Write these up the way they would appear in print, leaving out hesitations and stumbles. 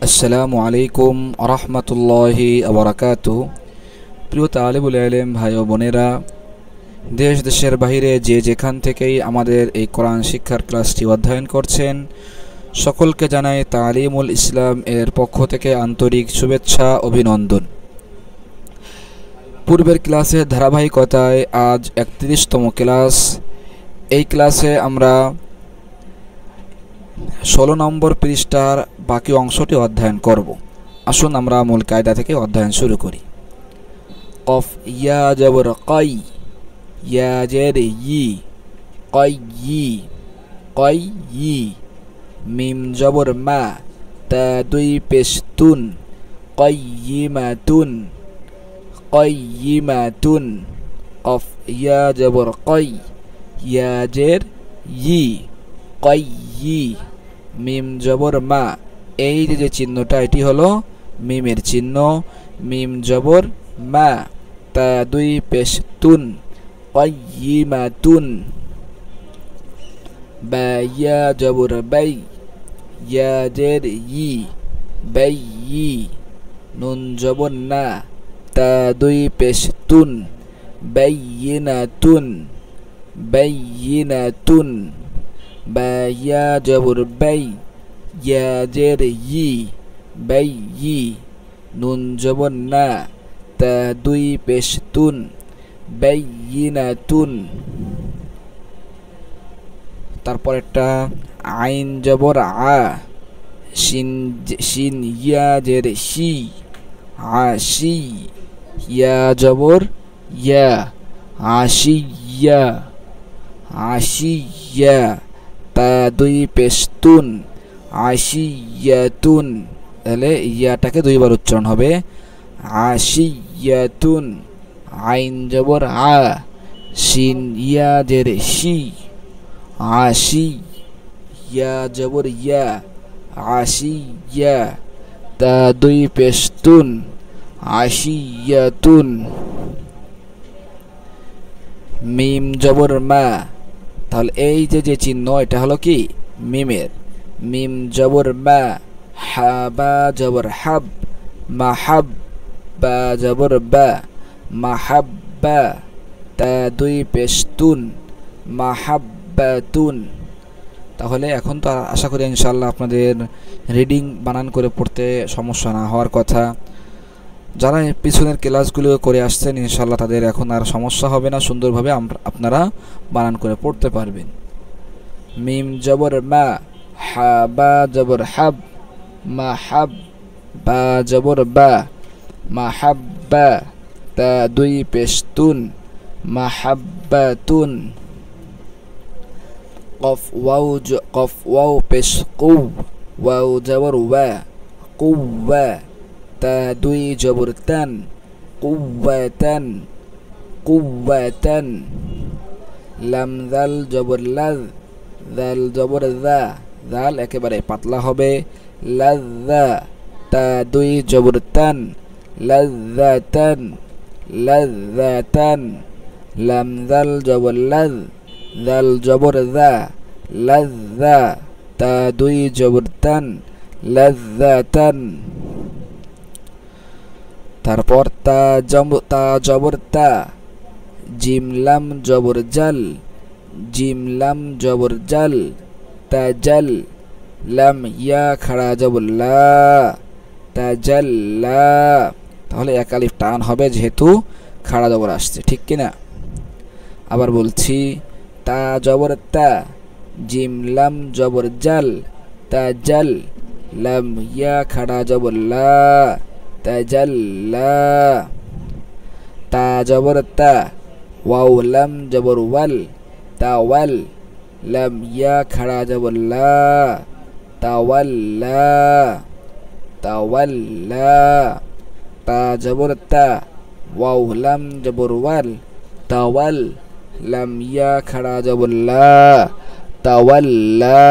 আসসালামু আলাইকুম আরহামতুল্লাহি আবরাকাতুহু। প্রিয় তালিবুল ইলম ভাই ও বোনেরা, দেশ দেশের বাইরে যে যেখান থেকেই আমাদের এই কোরআন শিক্ষার ক্লাসটি অধ্যয়ন করছেন, সকলকে জানাই তালিমুল ইসলাম এর পক্ষ থেকে আন্তরিক শুভেচ্ছা অভিনন্দন। পূর্বের ক্লাসের ধারাবাহিকতায় আজ ৩১তম ক্লাস। এই ক্লাসে আমরা ১৬ নম্বর পৃষ্ঠার বাকি অংশটি অধ্যয়ন করব। আসুন আমরা মূল কায়দা থেকে অধ্যয়ন শুরু করি। কফ ইয়া জবর কাই, ইয়া জের ই, কাই ই, কাই ই। মিম জবর মা, তা দুই পেশ তুন, কাইয়িমাতুন, কাইয়িমাতুন। কফ ইয়া জবর কাই, ইয়া জের ই, কাই ই। মিম জবর মা, এই যে চিহ্নটা এটি হলো মিমের চিহ্ন। মিম জবর মা, তা দুই পেশ তুন, কাইয়িমাতুন। বা ইয়া জবর বাই, ইয়া জের ই, বাই ই। নুন জবর না, তা দুই পেশ তুন, বাইয়িনাতুন, বাইয়িনাতুন। বা ইয়া জবর বাই, ইয়া জের ই, বাই ই। নুন জবর না, তা দুই পেশ তুন, বাইয়িনাতুন। তারপর একটা আইন জবর আ, শিন ইয়া জের শি, আশি। ইয়া জবর ইয়া, আশিয়া, আশিয়া। তা দুই পেশ তুন, আশিয়াতুন। তাহলে ইয়াটাকে দুইবার উচ্চারণ হবে, আশিয়াতুন। আইন জবর আ, শিন ইয়া জের শি, আশি। ইয়া জবর ইয়া, আশিয়া। তা দুই পেশ তুন, আশিয়াতুন। মিম জবর মা, তাহলে এই যে চিহ্ন এটা হলো কি মিমের। মিম জবর মা, হাবা জবর হাব, মাহাব। বা জবর বা, মাহাব্বা। তা দুই পেশ তুন, মাহাব্বাতুন। তাহলে এখন তো আশা করি ইনশাআল্লাহ আপনাদের রিডিং বানান করে পড়তে সমস্যা না হওয়ার কথা। যারা পিছনের ক্লাসগুলো করে আসছেন ইনশাআল্লাহ তাদের এখন আর সমস্যা হবে না, সুন্দরভাবে আপনারা বানান করে পড়তে পারবেন। মিম জবর মা, হাবা জবর হাব, মাহাব। বা জবর বা, মাহাব্বা। তা দুই পেশ তুন, মাহাব্বাতুন। কফ ওয়াও পেশ কু, ওয়াও জবর ওয়া, কুওয়া। তা দুই জবর তান, কুওয়াতান, কুওয়াতান। লাম জাল জবর লাজ, জাল জবর জা, জাল একেবারে পাতলা হবে, লাজ্জা। তা দুই জবর তান, লাজ্জাতান, লাজ্জাতান। লাম জাল জবর লাজ, জাল জবর জা, লাজ্জা। তা দুই জবর তান, লাজ্জাতান। তারপর তা জবর তা, জিম লাম জবর জাল, জিম লাম জবর জাল, তা জাল। লাম ইয়া খাড়া জবর লা, তা জাল্লা। তাহলে এক আলিফ টান হবে যেহেতু খাড়া জবর আসছে, ঠিক কিনা? আবার বলছি, তা জবর তা, জিম লাম জবর জাল, তা জাল। লাম ইয়া খাড়া জবর লা, তাজাল্লা। তা জবর তা, ওয়াও লাম জবর ওয়াল, তাওয়াল। লাম ইয়া খাড়া জবর লা, তাওয়াল্লা, তাওয়াল্লা। তা জবর তা, ওয়াও লাম জবর ওয়াল, তাওয়াল। লাম ইয়া খাড়া জবর লা, তাওয়াল্লা।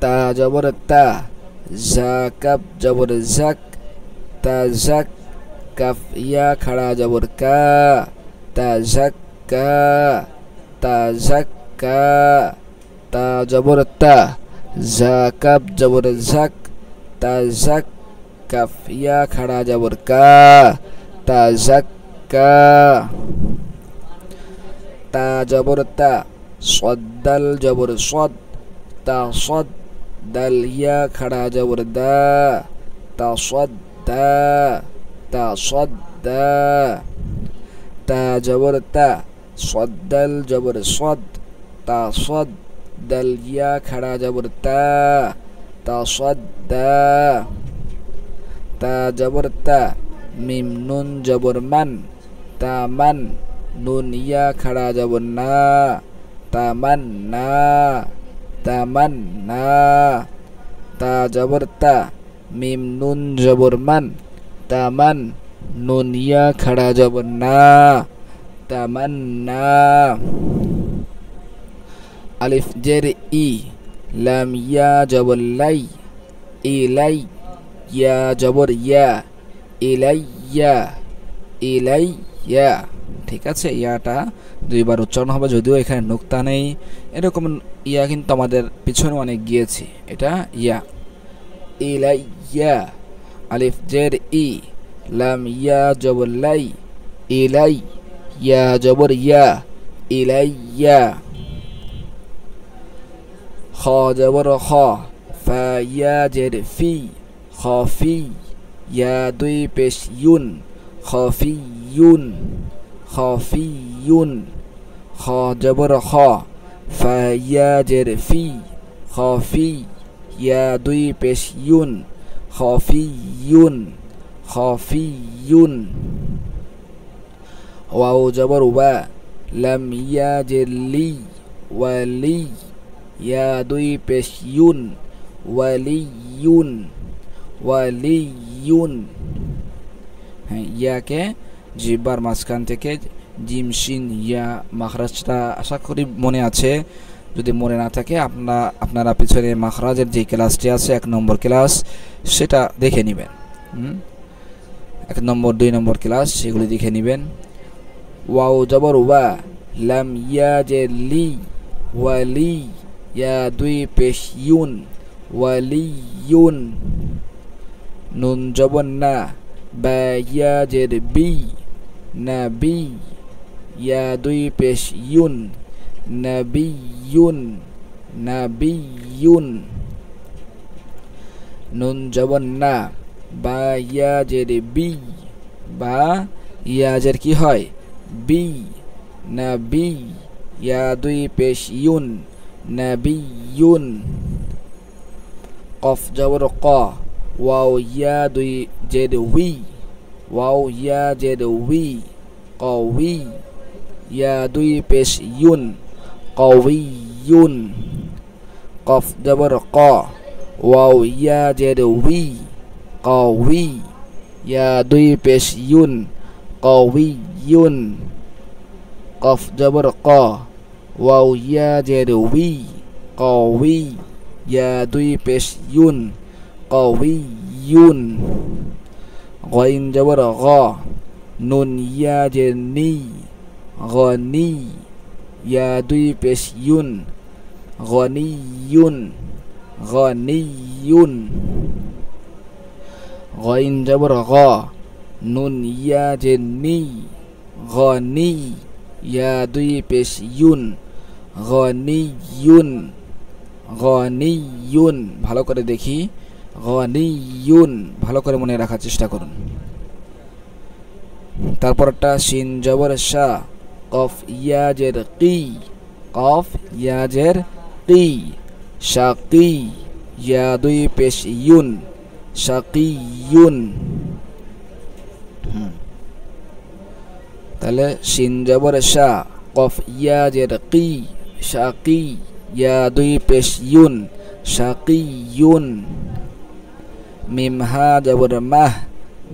তা জবর তা, জাকাব জবর জাক, তা জাক। কাফ ইয়া খাড়া জবর কা, তা জাক্কা, তা জাক্কা। তা জবর তা, ঝা কাফ জবর ঝাক তা ঝাক কাফ ইয়া খাড়া জবর কা তা ঝাক কা তা জবর তা সদ দাল জবর সদ তা সদ দাল ইয়া খাড়া জবর দা তা সদ দা তা সদ দা তা জবর তা সদ দাল জবর সদ তা সদ দাল ইয়া খাড়া জবর তা তা সদ দা তা জবর তা মিম নুন জবর মান তা মান নুন ইয়া খাড়া জবর না তা মান না তা মান না তা জবর তা মিম নুন জবর মান তা মান নুন ইয়া খাড়া জবর না তা মান না আলিফ জের ই লাম ইয়া জবর লাই ইলাই ইয়া জবর ইয়া ইলাইয়া ইলাইয়া ঠিক আছে ইয়াটা দুইবার উচ্চারণ হবে যদিও এখানে নুক্তা নেই এরকম ইয়া কিন্তু আমাদের পিছনে অনেক গিয়েছে এটা ইয়া ইলাইয়া আলিফ জের ই লাম ইয়া জবর লাই ইলাই ইয়া জবর ইয়া ইলাইয়া খ জবর খ ফা ইয়া জের ফি খফি ইয়া দুই পেশ ইউন খফিয়ুন খফিয়ুন খ জবর খ ফা ইয়া জের ফি খফি ইয়া দুই পেশ ইউন খফিয়ুন খফিয়ুন ওয়াও জবর ওয়া লাম ইয়া জের লি ওয়ালি ইয়া দুই পেশ ইউন ওয়ালিয়ুন ওয়ালিয়ুন হ্যাঁ ইয়াকে জিহ্বার মাঝখান থেকে জিম শিন ইয়া মাখরাজটা আশা করি মনে আছে যদি মনে না থাকে আপনারা পিছনে মাখরাজের যে ক্লাসটি আছে 1 নম্বর ক্লাস সেটা দেখে নেবেন 1 নম্বর 2 নম্বর ক্লাস সেগুলি দেখে নেবেন ওয়াও জবর ওয়া লাম ইয়া জে লি ওয়ালি ইয়া দুই পেশ ইউন ওয়ালিয়ুন নুন জবর না বা ইয়া জের বি নাবি ইয়া দুই পেশ ইউন নাবিয়ুন নাবিয়ুন নুন জবর না বা ইয়া জের বি বা ইয়া জের কি হয় বি নাবি ইয়া দুই পেশ ইউন নাবিয়ুন কফ জবর ক ওয়াও ইয়া দুই জের উই ওয়াও ইয়া জের উই কউই ইয়া দুই পেশ ইউন কউইয়ুন কফ জবর ক ওয়াও ইয়া জের উই কউই ইয়া দুই পেশ ইউন কউইয়ুন কফ জবর ক ওয়াও ইয়া জের উই কউই ইয়া দুই পেশ ইউন কউইয়ুন গইন জবর গ নুন ইয়া জের নি গনি ইয়া দুই পেশ ইউন গনিয়ুন গনিয়ুন গইন জবর গ নুন ইয়া জের নি গনি ইয়া দুই পেশ ইউন গনিয়ুন গনিয়ুন ভালো করে দেখি গনিয়ুন ভালো করে মনে রাখার চেষ্টা করুন তারপরটা শিন জবর শা কফ ইয়া জের কি কফ ইয়া জের কি শাকি ইয়া দুই পেশ ইউন শাকিয়ুন তাহলে শিন জবর শা কফ ইয়া জের কি শাকি ইয়া দুই পেশ ইউন শাকিয়ুন মিম হা জবর মাহ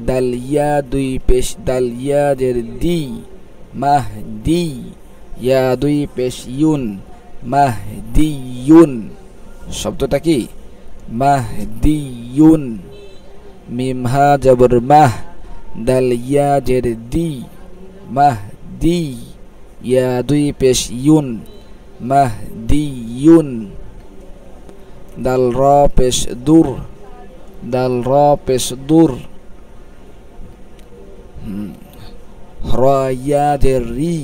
দাল ইয়া দুই পেশ দাল ইয়া জের দি মাহদি ইয়া দুই পেশ ইউন মাহদিয়ুন শব্দটা কি মাহদিয়ুন মিম হা জবর মাহ দাল ইয়া জের দি মাহদি ইয়া দুই পেশ ইউন মাহদিয়ুন দাল র পেশ দূর, দাল র পেশ দূর। র ইয়া জের রি,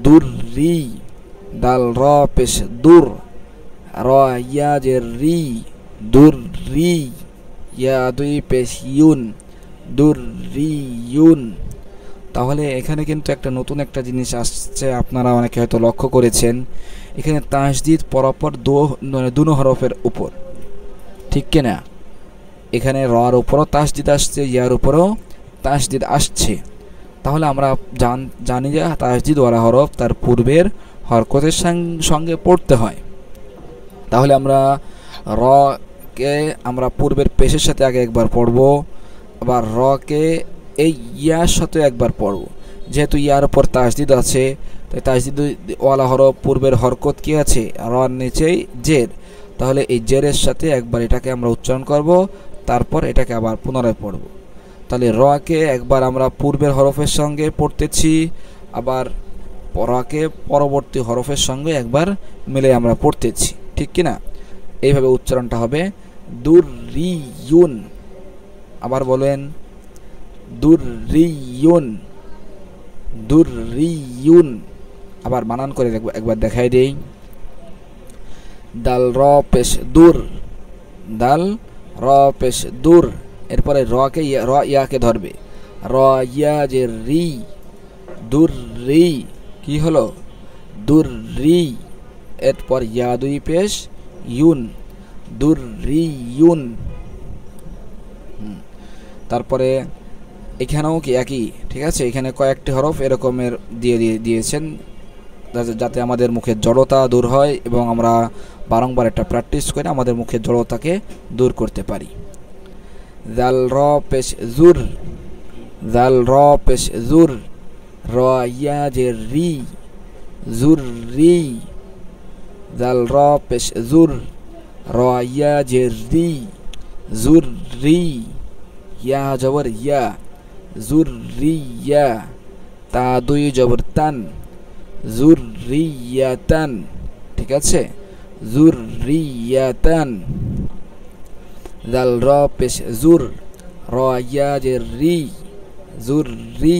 দূর রি, দাল র পেশ দূর, র ইয়া জের রি, দূর রি, ইয়া দুই পেশ ইউন, দূর রি ইউন। তাহলে এখানে কিন্তু একটা নতুন একটা জিনিস আসছে, আপনারা অনেকে হয়তো লক্ষ্য করেছেন, এখানে তাসদিদ পরপর দুনো হরফের উপর, ঠিক কিনা? এখানে রর উপরও তাসদিদ আসছে, ইয়ার উপরও তাসদিদ আসছে। তাহলে আমরা জানি যে তাসদিদ ওয়ালা হরফ তার পূর্বের হরকতের সঙ্গে পড়তে হয়। তাহলে আমরা র কে আমরা পূর্বের পেশের সাথে আগে একবার পড়ব, আবার র কে এই ইয়ার সাথে একবার পড়ব। যেহেতু ইয়ার উপর তাসদিদ আছে, তাই তাসদিদ ওয়ালা হরফ পূর্বের হরকত কি আছে, রর নিচেই জের। তাহলে এই জেরের সাথে একবার এটাকে আমরা উচ্চারণ করব, তারপর এটাকে আবার পুনরায় পড়ব। তাহলে র কে একবার আমরা পূর্বের হরফের সঙ্গে পড়তেছি, আবার কে পরবর্তী হরফের সঙ্গে একবার মিলে আমরা পড়তেছি, ঠিক কিনা? এইভাবে উচ্চারণটা হবে দুররিয়ুন। আবার বলেন দুররিয়ুন, দুররিয়ুন। আবার বানান করে একবার দেখাই দেই। দাল র পেশ দূর, দাল র পেশ দূর। এরপরে র ইয়াকে ধরবে, র ইয়া যে রি, দূর রি, কি হলো? দূর রি। এরপর ইয়া দুই পেশ ইউন, দূর রি ইউন। তারপরে এখানেও কি একই, ঠিক আছে? এখানে কয়েকটি হরফ এরকমের দিয়েছেন যাতে আমাদের মুখের জড়তা দূর হয় এবং আমরা বারংবার এটা প্র্যাকটিস করে আমাদের মুখের জড়তাকে দূর করতে পারি। জাল র পেশ জুর, জাল র পেশ জুর, র ইয়া যে রি, জুর রি, জাল র পেশ জুর, র ইয়া যে রি, জুর রি, ইয়া জবর ইয়া, জুর রি ইয়া, তা দুই জবর তান, জুর রি ইয়া তান, ঠিক আছে? জুর রি ইয়া তান। জাল র পেশ জুর, র ইয়া যে রি, জুর রি,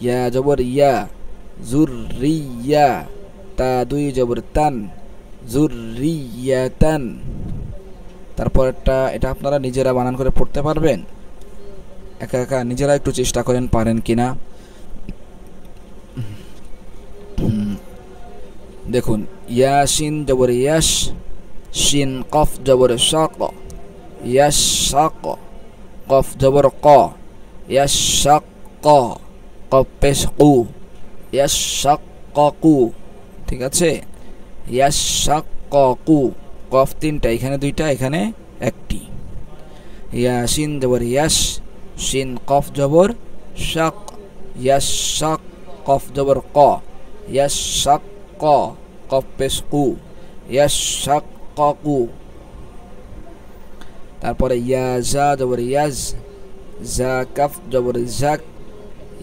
ইয়া জবর ইয়া, জুর রি ইয়া, তা দুই জবর তান, জুর রি ইয়া তান। তারপর এটা আপনারা নিজেরা বানান করে পড়তে পারবেন। একা একা নিজেরা একটু চেষ্টা করেন, পারেন কিনা দেখুন। ইয়া শিন জবর ইয়াশ, শিন কফ জবর শাক, ইয়াশ শাক, কফ জবর ক, ইয়াশ শাক ক, কফ পেশ কু, ইয়াশ শাক কু, ঠিক আছে? ইয়াশ শাক কু, কফ তিনটা, এখানে দুইটা, এখানে একটি। ইয়া শিন জবর ইয়াশ, শিন কফ জবর শাক, ইয়াশ শাক, কফ জবর ক, ইয়াশ শাক ক, কফ পেশ কু, ইয়াশ শাক কু। তারপরে ইয়া জা জবর ইয়াজ, জা কাফ জবর জাক,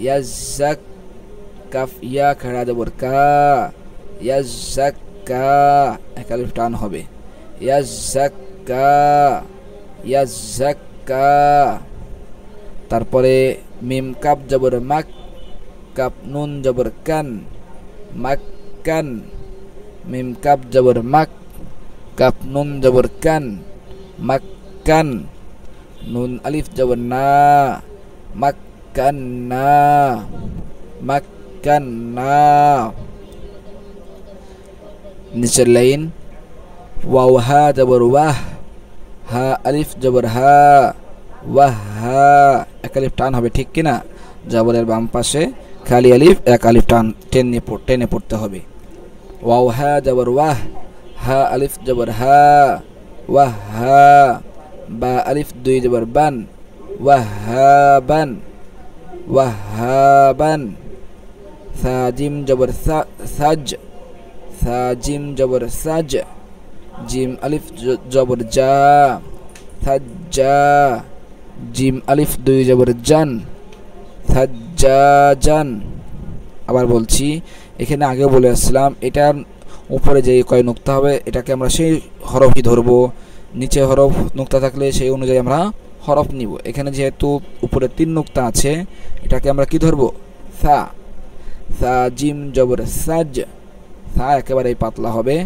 ইয়াজ জাক, কাফ ইয়া খাড়া জবর কা, ইয়াজ জাক কা, এক আলিফ টান হবে, ইয়াজ জাক কা, ইয়াজ জাক কা। তারপরে মিম কাপ জবর মাক, কাপ নুন জবর কান, মাক কান, মিম কাপ জবর মাক, কাপ নুন জবর কান, মাক কান, নুন আলিফ জবর না, মাক কান না, মাক কান না। নিচের লাইন ওয়াও হা জবর ওয়াহ, হা আলিফ জবর হা, ওয়াহ হা, এক আলিফ টান হবে, ঠিক কিনা? জবরের বাম পাশে খালি আলিফ, এক আলিফ টান টেনে পড়তে হবে। ওয়াও হা জবর ওয়াহ, হা আলিফ জবর হা, ওয়াহ হা, বা আলিফ দুই জবর বান, ওয়াহাবান, ওয়াহাবান। সা জিম জবর সাজ, সা জিম জবর সাজ, জিম আলিফ জবর জা, সাজ্জা, জিম আলিফ দুই জবর জান, সাজ্জাজান। আবার বলছি, এখানে আগে বলে আসছিলাম, এটার উপরে যে কয় নুক্তা হবে এটাকে আমরা সেই হরফই ধরবো, নিচে হরফ নুক্তা থাকলে সেই অনুযায়ী আমরা হরফ নিব। এখানে যেহেতু উপরে 3 নুক্তা আছে এটাকে আমরা কি ধরবো? সা। সা জিম জবর সাজ, সা একেবারে পাতলা হবে,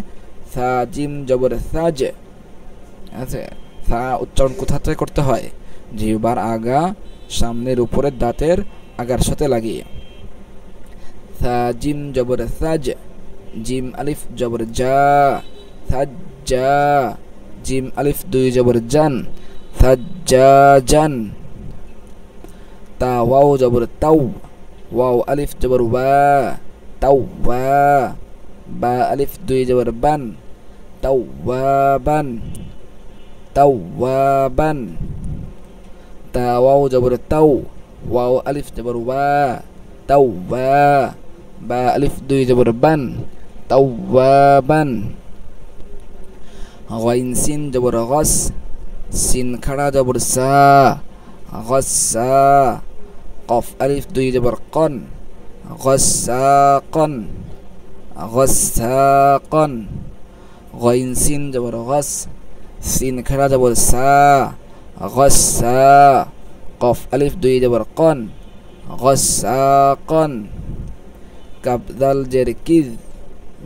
সা জিম জবর সাজ। আচ্ছা, সা উচ্চারণ কোথা থেকে করতে হয়? জিহ্বার আগা সামনের উপরের দাঁতের আগার সাথে লাগিয়ে। সা জিম জবর সাজ, জিম আলিফ জবর জা, সাজ্জা। জিম আলিফ 2 জবর জান, সাজ্জাজান। তা ওয়াও জবর তাও, ওয়াও আলিফ জবর ওয়া, তাওয়া। বা আলিফ 2 জবর বান, তাওয়াবান, তাওয়াবান। তা ওয়াও জবর তাও, ওয়াও আলিফ জবর ওয়া, তাওয়া। বা আলিফ 2 জবর বান, তাওয়াবান। গাইন সিন জবর গস, সিন খাড়া জবর সা, গসা। কফ আলিফ 2 জবর কন, গসাকন, গসাকন। গাইন সিন জবর গস, সিন খাড়া জবর সা, গসা। কফ আলিফ 2 জবর কন, গসাকন। কাব দাল জের কিজ,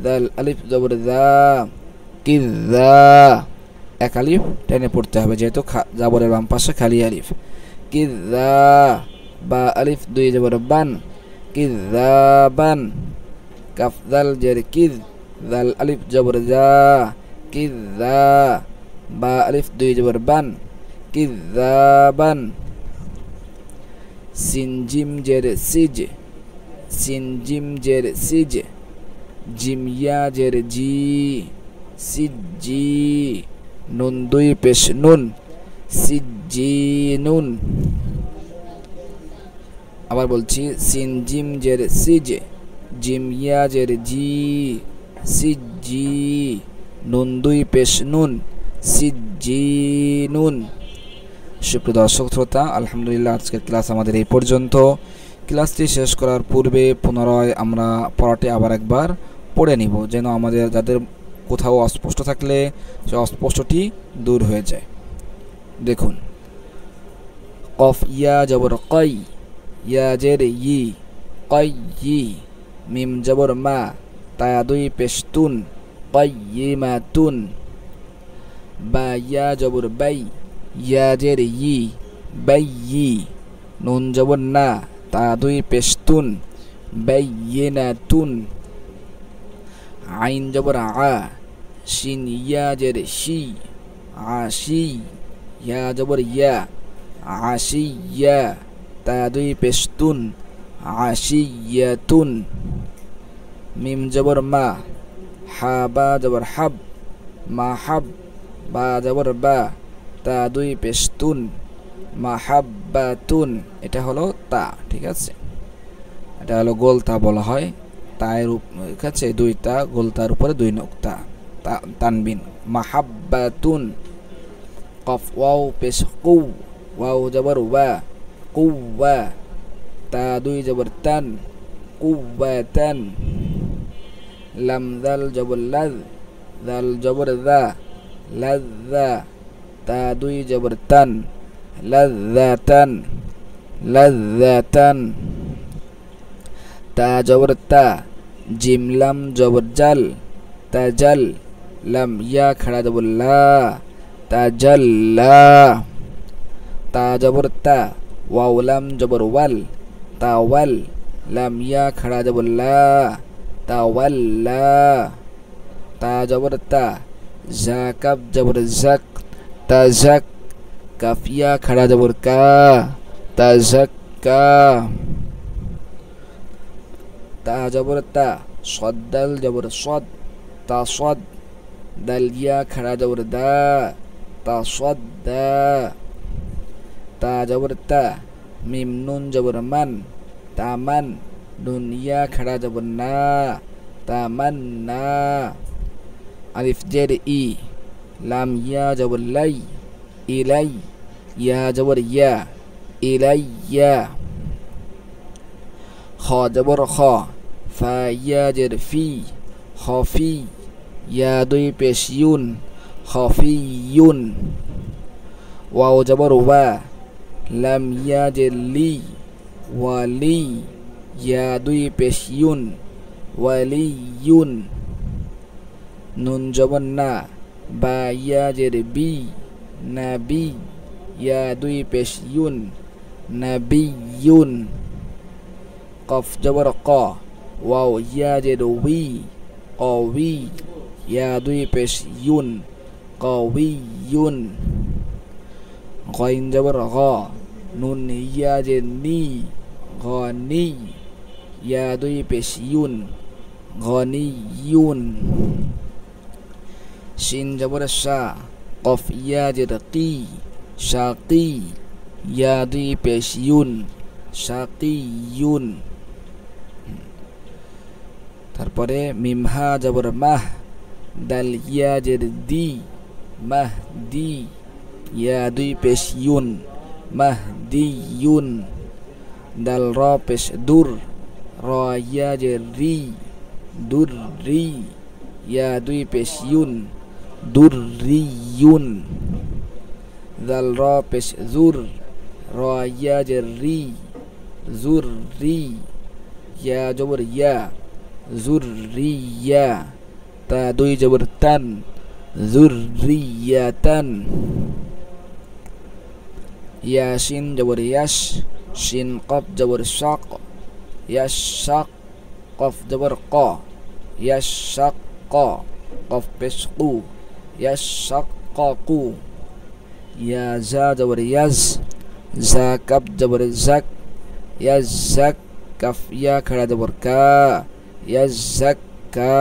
দাল আলিফ জবর দা, কিজা। এক আলিফ টেনে পড়তে হবে যেহেতু জাবরের বাম পাশে খালি আলিফ। কিজা। বা আলিফ 2 জবর বান, কিজাবান। কাফ দাল জের কিজ, দাল আলিফ জবর জা, কিজা। বা আলিফ 2 জবর বান, কিজাবান। সিন জিম জের সিজ, সিন জিম জের সিজ। জিম ইয়া জের জি, সিজি। নুন 2 পেশ নুন, সিজিনুন। আবার বলছি, সিন জিম জের সিজ, জিম ইয়া জের জি, সিজি। নুন 2 পেশ নুন, সিজিনুন। সুপ্রিয় দর্শক শ্রোতা, আলহামদুলিল্লাহ আজকের ক্লাস আমাদের এই পর্যন্ত। ক্লাসটি শেষ করার পূর্বে পুনরায় আমরা পড়াটি আবার একবার পড়ে নিব, যেন আমাদের যাদের কোথাও অস্পষ্ট থাকলে সে অস্পষ্টটি দূর হয়ে যায়। দেখুন, কফ ইয়া জবর কই, ইয়া জের ই, কই ই। মিম জবর মা, তা 2 পেশ তুন, কাইয়িমাতুন। বা ইয়া জবর বাই, ইয়া জের ই, বাইয়ি। নুন জবর না, তা 2 পেশ তুন, বাইয়িনাতুন। আইন জবর আ, শিন ইয়া জের শি, আশি। ইয়া জবর ইয়া, আশিয়া। তা 2 পেশ তুন, আশিয়াতুন। মিম জবর মা, হা বা জবর হাব, মাহাব। বা জবর বা, তা 2 পেশ তুন, মাহাব্বাতুন। এটা হলো তা, ঠিক আছে? এটা হলো গোলতা বলা হয়। তায়ের কাছে 2টা, গোলতার উপরে 2 নুক্তা, তানবিন। মাহাব্বাতুন। কফ ওয়াও পেশ কু, ওয়াও জবর ওয়া, কুওয়া। তা 2 জবর তান, কুওয়াতান। লাম দাল জবর লাজ, দাল জবর দা, লাজ্জা। তা 2 জবর তান, লাজ্জাতান, লাজ্জাতান। তা জবর তা, জিম লাম জবর জাল, তাজাল। লাম ইয়া খাড়া জবর লা, তাজাল্লা। তা জবর তা, ওয়াও লাম জবর ওয়াল, তাওয়াল। লাম ইয়া খাড়া জবর লা, তাওয়াল্লা। তা জবর তা, জা কাব জবর জাক, তাজাক। কাফ ইয়া খাড়া জবর কা, তাজাক্কা। তা জবর তা, সদ দাল জবর সদ, তাসদ। দাল ইয়া খাড়া জবর দা, তাসদ্দা। তা জবর তা, মিম নুন জবর মান, তামান। নুন ইয়া খাড়া জবর না, তামান্না। আলিফ জের ই, লাম ইয়া জবর লাই, ইলাই। ইয়া জবর ইয়া, ইলাইয়া। খ জবর খ, ফা ইয়া জের ফি, খফি। ইয়া দুই পেশ ইউন খফিয়ুন ওয়াও জবর ওয়া লাম ইয়া জের লি ওয়ালি ইয়া দুই পেশ ইউন ওয়ালিয়ুন নুন জবর না বা ইয়া জের বি নাবি ইয়া দুই পেশ ইউন নাবিয়ুন কফ জবর ক ওয়াও ইয়া জের উই কওয়ি ইয়া দুই পেশ ইউন কওয়িয়ুন গইন জবর গ নুন ইয়া জের নি গনি ইয়া দুই পেশ ইউন গনিয়ুন শিন জবর শা কফ ইয়া জের কি শাকি ইয়া দুই পেশ ইউন শাকিয়ুন তারপরে মিম হা জবর মাহ দাল ইয়া জের দি মাহদি ইয়া দুই পেশ ইউন মাহদিয়ুন দাল র পেশ দুর র ইয়া জের রি দুররি ইয়া দুই পেশ ইউন দুররিয়ুন দাল র পেশ জুর র ইয়া জের রি জুররি ইয়া জবর ইয়া জুররিয়া তা দুই জবর তান জুররিয়াতান ইয়া শিন জবর ইয়াশ শিন কফ জবর শাক ইয়াশাক কফ জবর ক ইয়াশাক কফ পেশ কু ইয়াশাক্কাকু ইয়া জা জবর ইয়াজ জা কাফ জবর জাক ইয়াজাক কাফ ইয়া খড়া জবর কা ইয়াজাক্কা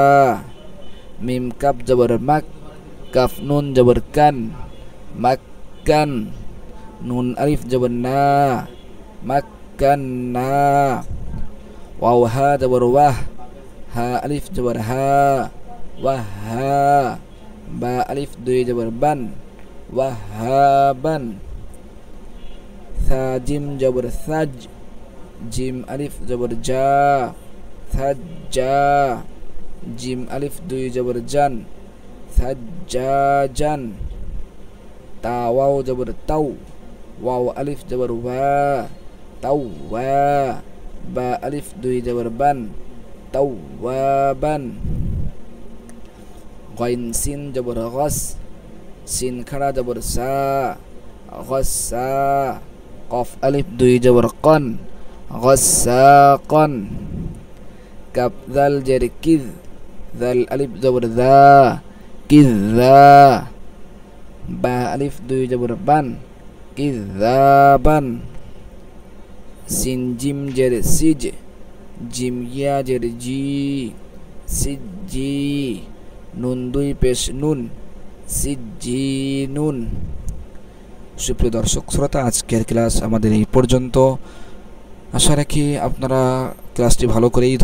মিম কাফ জবর মাক কাফ নুন জবর কান মাক্কান নুন আলিফ জবর না মাক্কান্না ওয়াও হা জবর ওয়াহ হা আলিফ জবর হা ওয়াহা বা আলিফ দুই জবর বান ওয়াহাবান থা জিম জবর সাজ জিম আলিফ জবর জা সাজ্জা জিম আলিফ দুই জবর জান সাজ্জাজান তা ওয়াও জবর তাও ওয়াও আলিফ জবর ওয়া তাওয়া বা আলিফ দুই জবর বান তাওয়াবান গইন সিন জবর গস সিন খড়া জবর সা গসা কফ আলিফ দুই জবর কন গসাকন কাফ দাল জের কিজ দাল আলিফ জবর দা কিজা বা আলিফ দুই জবর বান কিজাবান সিন জিম জের সিজ জিম ইয়া জের জি সিজি নুন দুই পেশ নুন সিজিনুন সুপ্রিয় দর্শক শ্রোতা আজকের ক্লাস আমাদের এই পর্যন্ত আশা রাখি আপনারা ক্লাসটি ভালো করেই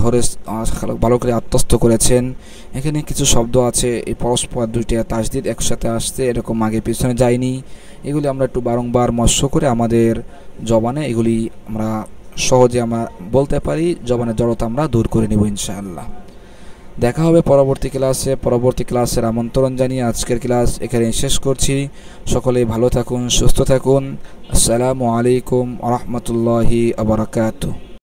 ভালো করে আত্মস্থ করেছেন এখানে কিছু শব্দ আছে এই পরস্পর দুইটা তাসদিদ একসাথে আসছে এরকম আগে পিছনে যায়নি এগুলি আমরা একটু বারংবার মস্য করে আমাদের জবানে এগুলি আমরা সহজে আমরা বলতে পারি জবানের জড়তা আমরা দূর করে নেব ইনশাআল্লাহ দেখা হবে পরবর্তী ক্লাসের আমন্ত্রণ জানিয়ে আজকের ক্লাস এখানে শেষ করছি সকলেই ভালো থাকুন সুস্থ থাকুন আসসালামু আলাইকুম ওয়া রাহমাতুল্লাহি ওয়া বারাকাতুহু